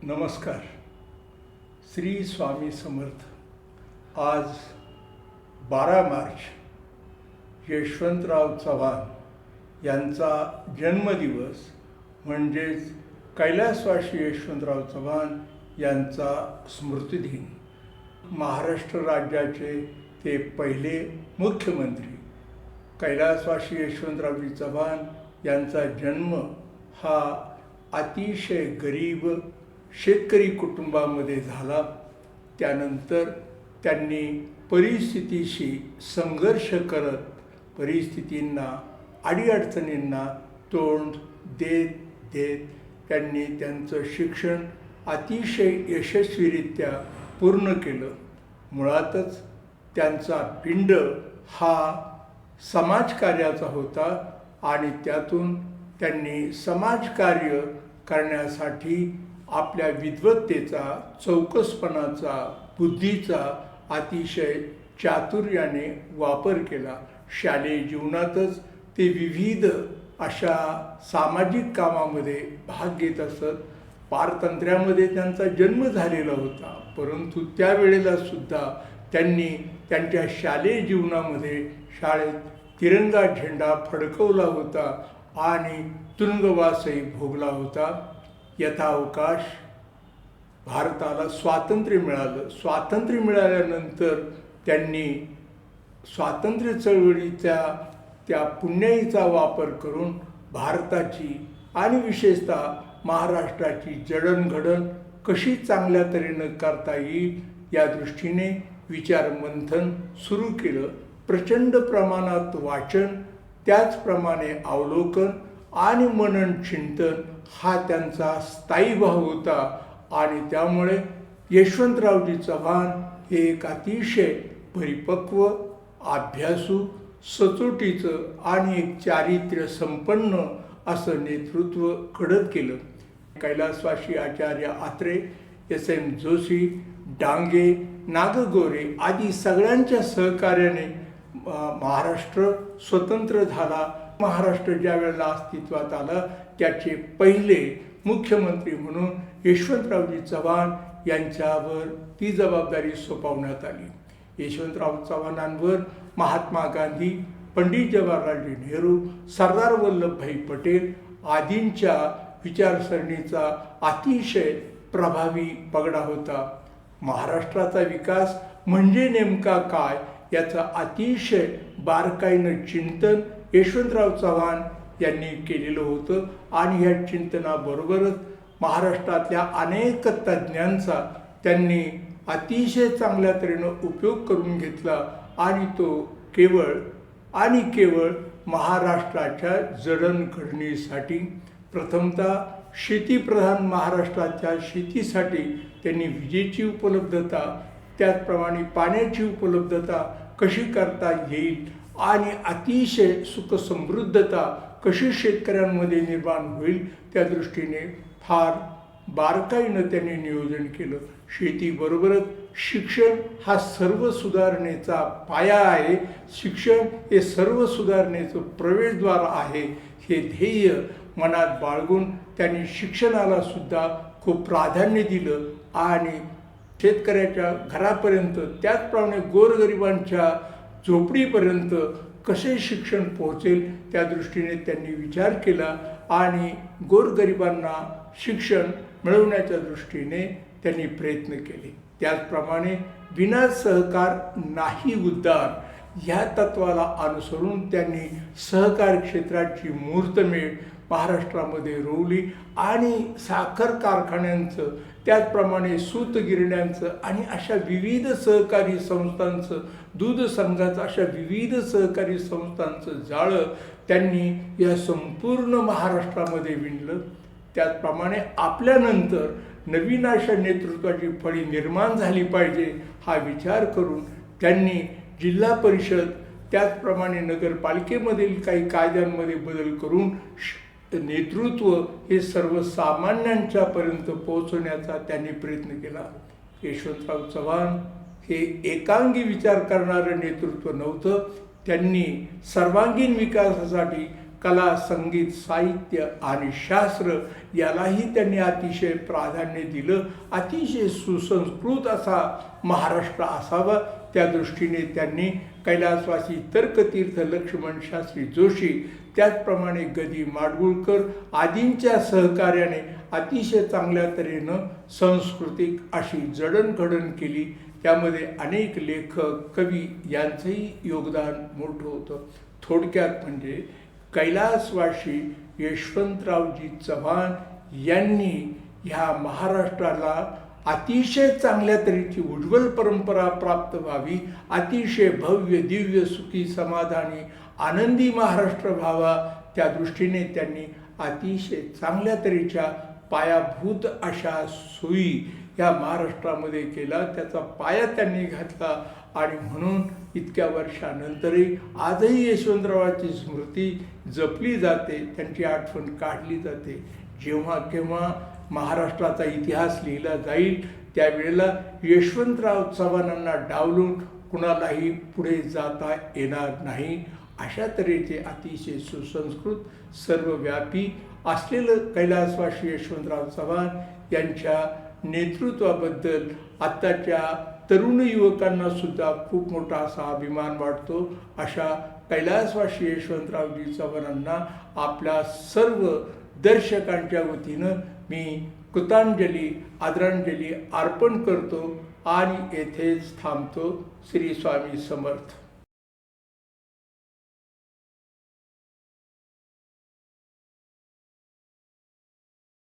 नमस्कार. श्री स्वामी समर्थ. आज 12 मार्च यशवंतराव चव्हाण यांचा जन्मदिवस, म्हणजेच कैलासवासी यशवंतराव चव्हाण यांचा स्मृतिदिन. महाराष्ट्र राज्याचे ते पहिले मुख्यमंत्री कैलासवासी यशवंतरावजी चव्हाण यांचा जन्म हा अतिशय गरीब शेतकरी कुटुंबामध्ये झाला. त्यानंतर त्यांनी परिस्थितीशी संघर्ष करत परिस्थितींना, अडीअडचणींना तोंड देत देत त्यांनी त्यांचं शिक्षण अतिशय यशस्वीरित्या पूर्ण केलं. मुळातच त्यांचा पिंड हा समाजकार्याचा होता आणि त्यातून त्यांनी समाजकार्य करण्यासाठी आपल्या विद्वत्तेचा, चौकसपणाचा, बुद्धीचा अतिशय चातुर्याने वापर केला. शालेय जीवनातच ते विविध अशा सामाजिक कामामध्ये भाग घेत असत. पारतंत्र्यामध्ये त्यांचा जन्म झालेला होता, परंतु त्यावेळेला सुद्धा त्यांनी त्यांच्या शालेय जीवनामध्ये शाळेत तिरंगा झेंडा फडकवला होता आणि तुरुंगवासही भोगला होता. यथावकाश भारताला स्वातंत्र्य मिळालं. स्वातंत्र्य मिळाल्यानंतर त्यांनी स्वातंत्र्य चळवळीच्या त्या पुण्याईचा वापर करून भारताची आणि विशेषतः महाराष्ट्राची जडणघडण कशी चांगल्या तऱ्हेनं करता येईल या दृष्टीने विचारमंथन सुरू केलं. प्रचंड प्रमाणात वाचन, त्याचप्रमाणे अवलोकन आणि मनन चिंतन हा त्यांचा स्थायी भाव होता आणि त्यामुळे यशवंतरावजी चव्हाण हे एक अतिशय परिपक्व, अभ्यासू, सचोटीचं आणि एक चारित्र्य संपन्न असं नेतृत्व घडत केलं. कैलासवासी आचार्य आत्रे, S.M. जोशी, डांगे, नागगोरे आदी सगळ्यांच्या सहकार्याने महाराष्ट्र स्वतंत्र झाला. महाराष्ट्र ज्या वेळेला अस्तित्वात आलं त्याचे पहिले मुख्यमंत्री म्हणून यशवंतरावजी चव्हाण यांच्यावर ती जबाबदारी सोपवण्यात आली. यशवंतराव चव्हाणांवर महात्मा गांधी, पंडित जवाहरलाल नेहरू, सरदार वल्लभभाई पटेल आदींच्या विचारसरणीचा अतिशय प्रभावी पगडा होता. महाराष्ट्राचा विकास म्हणजे नेमका काय याचं अतिशय बारकाईनं चिंतन यशवंतराव चव्हाण यांनी केलेलं होतं आणि ह्या चिंतनाबरोबरच महाराष्ट्रातल्या अनेक तज्ज्ञांचा त्यांनी अतिशय चांगल्या तऱ्हेनं उपयोग करून घेतला आणि तो केवळ महाराष्ट्राच्या जडणघडणीसाठी, प्रथमतः शेतीप्रधान महाराष्ट्राच्या शेतीसाठी त्यांनी विजेची उपलब्धता, त्याचप्रमाणे पाण्याची उपलब्धता कशी करता येईल आणि अतिशय सुखसमृद्धता कशी शेतकऱ्यांमध्ये निर्माण होईल त्या दृष्टीने फार बारकाईनं त्यांनी नियोजन केलं. शेतीबरोबरच शिक्षण हा सर्व सुधारणेचा पाया आहे. शिक्षण हे सर्व सुधारणेचं प्रवेशद्वार आहे हे ध्येय मनात बाळगून त्यांनी शिक्षणाला सुद्धा खूप प्राधान्य दिलं आणि शेतकऱ्याच्या घरापर्यंत, त्याचप्रमाणे गोरगरिबांच्या झोपडीपर्यंत कसे शिक्षण पोहोचेल त्या दृष्टीने त्यांनी विचार केला आणि गोरगरिबांना शिक्षण मिळवण्याच्या दृष्टीने त्यांनी प्रयत्न केले. त्याचप्रमाणे विना सहकार नाही उद्धार ह्या तत्वाला अनुसरून त्यांनी सहकार क्षेत्राची मुहूर्तमेढ महाराष्ट्रामध्ये रोवली आणि साखर कारखान्यांचं, त्याचप्रमाणे सूतगिरण्यांचं आणि अशा विविध सहकारी संस्थांचं, दूध संघाचं, अशा विविध सहकारी संस्थांचं जाळं त्यांनी या संपूर्ण महाराष्ट्रामध्ये विणलं. त्याचप्रमाणे आपल्यानंतर नवीन अशा नेतृत्वाची फळी निर्माण झाली पाहिजे हा विचार करून त्यांनी जिल्हा परिषद, त्याचप्रमाणे नगरपालिकेमधील काही कायद्यांमध्ये बदल करून नेतृत्व हे सर्वसामान्यांच्यापर्यंत पोहोचवण्याचा त्यांनी प्रयत्न केला. यशवंतराव चव्हाण हे एकांगी विचार करणारं नेतृत्व नव्हतं. त्यांनी सर्वांगीण विकासासाठी कला, संगीत, साहित्य आणि शास्त्र यालाही त्यांनी अतिशय प्राधान्य दिलं. अतिशय सुसंस्कृत असा महाराष्ट्र असावा त्या दृष्टीने त्यांनी कैलासवासी तर्कतीर्थ लक्ष्मण शास्त्री जोशी, त्याचप्रमाणे गदी माडगुळकर आदींच्या सहकार्याने अतिशय चांगल्या तऱ्हेनं सांस्कृतिक अशी जडणघडण केली. त्यामध्ये अनेक लेखक, कवी यांचंही योगदान मोठं होतं. थोडक्यात म्हणजे कैलासवासी यशवंतरावजी चव्हाण यांनी ह्या महाराष्ट्राला अतिशय चांगल्या तऱ्हेची उज्ज्वल परंपरा प्राप्त व्हावी, अतिशय भव्य, दिव्य, सुखी, समाधानी, आनंदी महाराष्ट्र व्हावा, त्या दृष्टीने त्यांनी अतिशय चांगल्या तऱ्हेच्या पायाभूत अशा सोयी या महाराष्ट्रामध्ये केला. त्याचा पाया त्यांनी घातला आणि म्हणून इतक्या वर्षानंतरही आजही यशवंतरावांची स्मृती जपली जाते, त्यांची आठवण काढली जाते. जेव्हा केव्हा महाराष्ट्राचा इतिहास लिहिला जाईल त्यावेळेला यशवंतराव चव्हाणांना डावलून कुणालाही पुढे जाता येणार नाही. अशा तऱ्हेचे अतिशय सुसंस्कृत, सर्वव्यापी असलेलं कैलासवासी यशवंतराव चव्हाण यांच्या नेतृत्वाबद्दल आत्ताच्या तरुण युवकांना सुद्धा खूप मोठा असा अभिमान वाटतो. अशा कैलासवासी यशवंतरावजी चव्हाणांना आपल्या सर्व दर्शकांच्या वतीनं मी कृतांजली, आदरांजली अर्पण करतो आणि येथेच थांबतो. श्री स्वामी समर्थ.